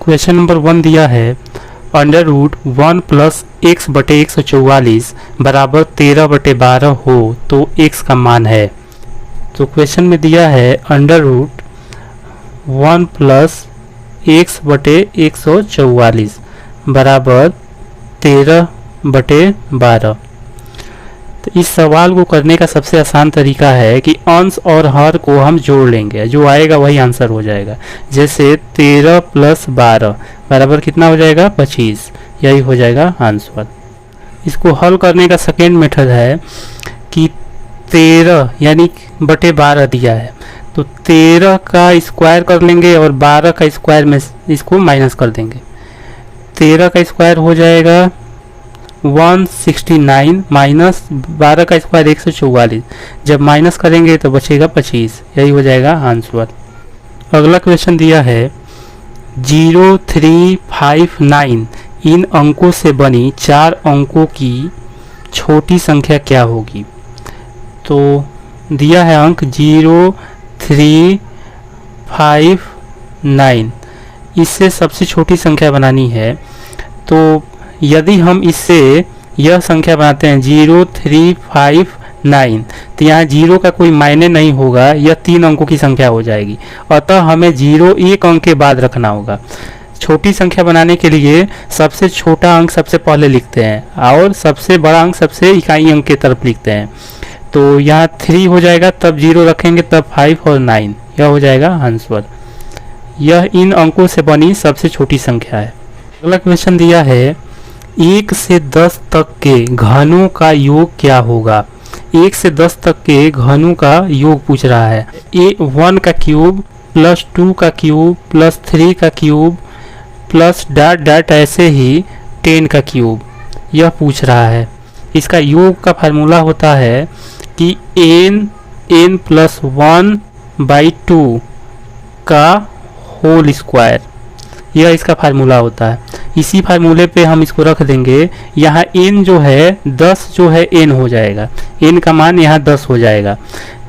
Question number 1 दिया है under root 1 plus x बटे 144 बराबर 13/12 हो तो x का मान है। तो क्वेश्चन में दिया है अंडर रूट 1 प्लस एक्स बटे 144 बराबर 13/12। तो इस सवाल को करने का सबसे आसान तरीका है कि अंश और हर को हम जोड़ लेंगे, जो आएगा वही आंसर हो जाएगा। जैसे 13 + 12 बराबर कितना हो जाएगा 25, यही हो जाएगा आंसर। इसको हल करने का सेकेंड मेथड है कि 13 यानी बटे 12 दिया है तो 13 का स्क्वायर कर लेंगे और 12 का स्क्वायर में इसको माइनस कर देंगे। 13 का स्क्वायर हो जाएगा 169 माइनस 12 का स्क्वायर 144, जब माइनस करेंगे तो बचेगा 25, यही हो जाएगा आंसर। अगला क्वेश्चन दिया है 0359 इन अंकों से बनी 4 अंकों की छोटी संख्या क्या होगी। तो दिया है अंक 0359, इससे सबसे छोटी संख्या बनानी है। तो यदि हम इससे यह संख्या बनाते हैं 0359 तो यहाँ 0 का कोई मायने नहीं होगा, यह 3 अंकों की संख्या हो जाएगी। अतः हमें 0 एक अंक के बाद रखना होगा। छोटी संख्या बनाने के लिए सबसे छोटा अंक सबसे पहले लिखते हैं और सबसे बड़ा अंक सबसे इकाई अंक की तरफ लिखते हैं। तो यहाँ 3 हो जाएगा, तब 0 रखेंगे, तब 5 और 9, यह हो जाएगा आंसर। यह इन अंकों से बनी सबसे छोटी संख्या है। अगला क्वेश्चन दिया है 1 से 10 तक के घनों का योग क्या होगा। 1 से 10 तक के घनों का योग पूछ रहा है। 1 का क्यूब प्लस 2 का क्यूब प्लस 3 का क्यूब प्लस डॉट डॉट ऐसे ही 10 का क्यूब, यह पूछ रहा है। इसका योग का फार्मूला होता है कि n + 1/2 का होल स्क्वायर, यह इसका फार्मूला होता है। इसी फार्मूले पे हम इसको रख देंगे। यहाँ n जो है 10 जो है n हो जाएगा, n का मान यहाँ 10 हो जाएगा।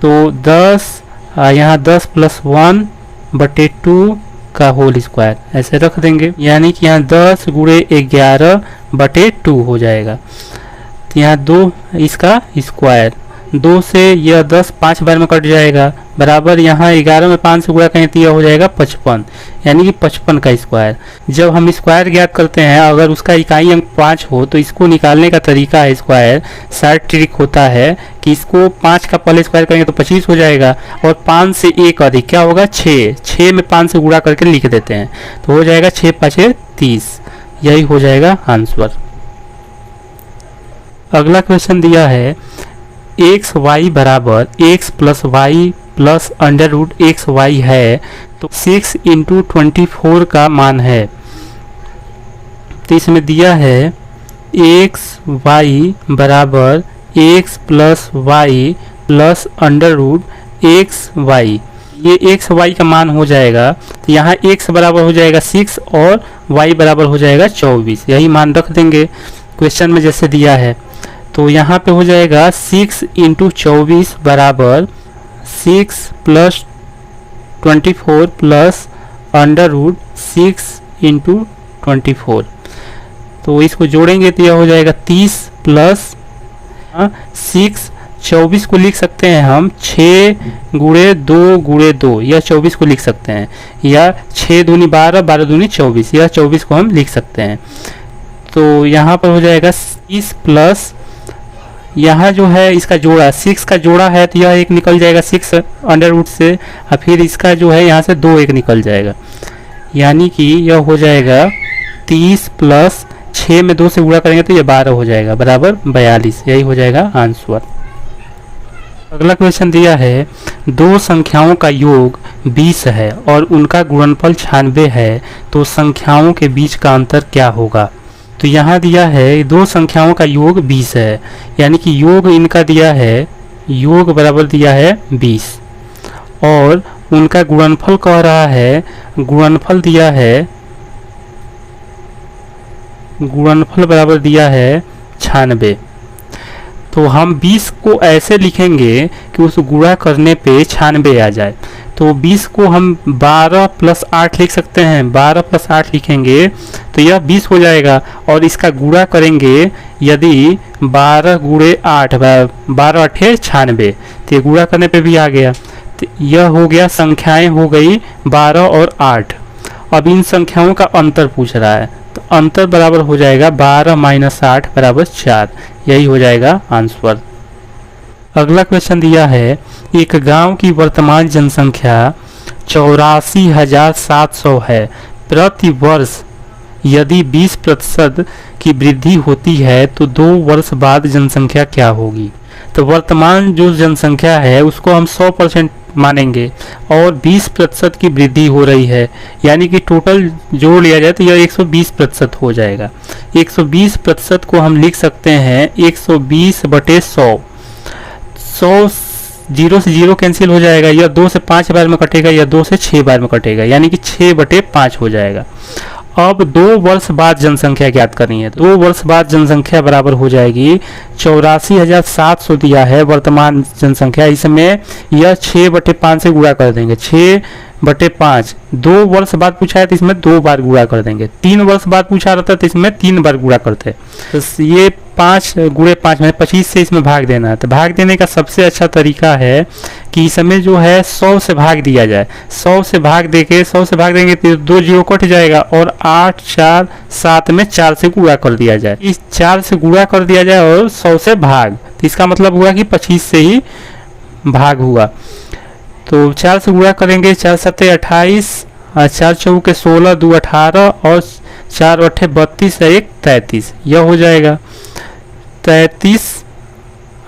तो 10 यहाँ 10 + 1/2 का होल स्क्वायर ऐसे रख देंगे, यानी कि यहाँ 10 × 11/2 हो जाएगा। तो यहाँ 2 इसका स्क्वायर, 2 से यह 10 5 बार में कट जाएगा, बराबर यहाँ 11 में 5 से गुणा करें तो यह हो जाएगा 55, यानी कि 55 का स्क्वायर। जब हम स्क्वायर ज्ञात करते हैं, अगर उसका इकाई अंक 5 हो तो इसको निकालने का तरीका है स्क्वायर शार्ट ट्रिक होता है कि इसको 5 का पहले स्क्वायर करेंगे तो 25 हो जाएगा, और 5 से 1 अधिक क्या होगा 6 में 5 से गुणा करके लिख देते हैं, तो हो जाएगा 6 × 5 = 30, यही हो जाएगा आंसर। अगला क्वेश्चन दिया है xy बराबर x + y plus under root xy है तो 6 × 24 का मान है। तो इसमें दिया है xy बराबर x + y plus under root xy, ये xy का मान हो जाएगा। तो यहाँ x बराबर हो जाएगा 6 और y बराबर हो जाएगा 24, यही मान रख देंगे क्वेश्चन में जैसे दिया है। तो यहाँ पे हो जाएगा 6 × 24 बराबर 6 + 24 प्लस अंडर रूट 6 × 24। तो इसको जोड़ेंगे तो यह हो जाएगा 30 प्लस 6, 24 को लिख सकते हैं हम 6 × 2 × 2, यह 24 को लिख सकते हैं, या 6 दूनी 12, 12 दूनी 24, यह 24 को हम लिख सकते हैं। तो यहाँ पर हो जाएगा 30 प्लस यहाँ जो है इसका जोड़ा 6 का जोड़ा है तो यह एक निकल जाएगा 6 अंडर रूट से, और फिर इसका जो है यहाँ से 2 एक निकल जाएगा, यानी कि यह हो जाएगा 30 प्लस 6 में 2 से गुणा करेंगे तो यह 12 हो जाएगा, बराबर 42, यही हो जाएगा आंसर। अगला क्वेश्चन दिया है 2 संख्याओं का योग 20 है और उनका गुणनफल 96 है, तो संख्याओं के बीच का अंतर क्या होगा। तो यहाँ दिया है 2 संख्याओं का योग 20 है, यानी कि योग इनका दिया है, योग बराबर दिया है 20, और उनका गुणनफल कह रहा है, गुणनफल दिया है, गुणनफल बराबर दिया है 96। तो हम 20 को ऐसे लिखेंगे कि उस गुणा करने पे 96 आ जाए। तो 20 को हम 12 प्लस 8 लिख सकते हैं, 12 प्लस 8 लिखेंगे तो यह 20 हो जाएगा। और इसका गुणा करेंगे यदि 12 गुणे 8, 12 8 96, तो ये गुणा करने पे भी आ गया। तो यह हो गया, संख्याएं हो गई 12 और 8। अब इन संख्याओं का अंतर पूछ रहा है, तो अंतर बराबर हो जाएगा 12 माइनस 8 बराबर 4, यही हो जाएगा आंसर। अगला क्वेश्चन दिया है, एक गांव की वर्तमान जनसंख्या 84,700 है। प्रति वर्ष यदि 20% की वृद्धि होती है तो 2 वर्ष बाद जनसंख्या क्या होगी। तो वर्तमान जो जनसंख्या है उसको हम 100% मानेंगे और 20% की वृद्धि हो रही है, यानी कि टोटल जोड़ लिया जाए तो यह 120% हो जाएगा। 120% को हम लिख सकते हैं 120/100। 100 जीरो से जीरो कैंसिल हो जाएगा, यह 2 से 5 बार में कटेगा, यह 2 से 6 बार में कटेगा, यानी कि 6/5 हो जाएगा। अब 2 वर्ष बाद जनसंख्या ज्ञात करनी है। 2 वर्ष बाद जनसंख्या बराबर हो जाएगी 84,700 दिया है वर्तमान जनसंख्या, इसमें यह 6/5 से गुणा कर देंगे, 6/5। 2 वर्ष बाद पूछा है तो इसमें 2 बार गुणा कर देंगे। 3 वर्ष बाद पूछा रहता है तो इसमें 3 बार गुणा करते हैं। तो ये 5 गुणे 5 में 25 से इसमें भाग देना है। तो भाग देने का सबसे अच्छा तरीका है कि इसमें जो है 100 से भाग दिया जाए। 100 से भाग देंगे तो 2 जीरो कट जाएगा और 8 4 7 में 4 से गुणा कर दिया जाए। इस 4 से गुणा कर दिया जाए और 100 से भाग, तो इसका मतलब हुआ कि 25 से ही भाग हुआ। तो 4 से गुणा करेंगे, 4 7 28, 4 चौके 16, 2 18 और 4 8 32, 1 33, यह हो जाएगा 33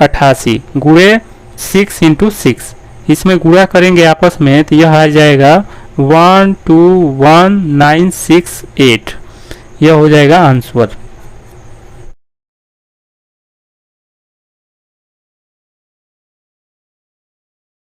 88 गुणे 6 × 6। इसमें गुणा करेंगे आपस में तो यह आ जाएगा 121,968, यह हो जाएगा आंसर।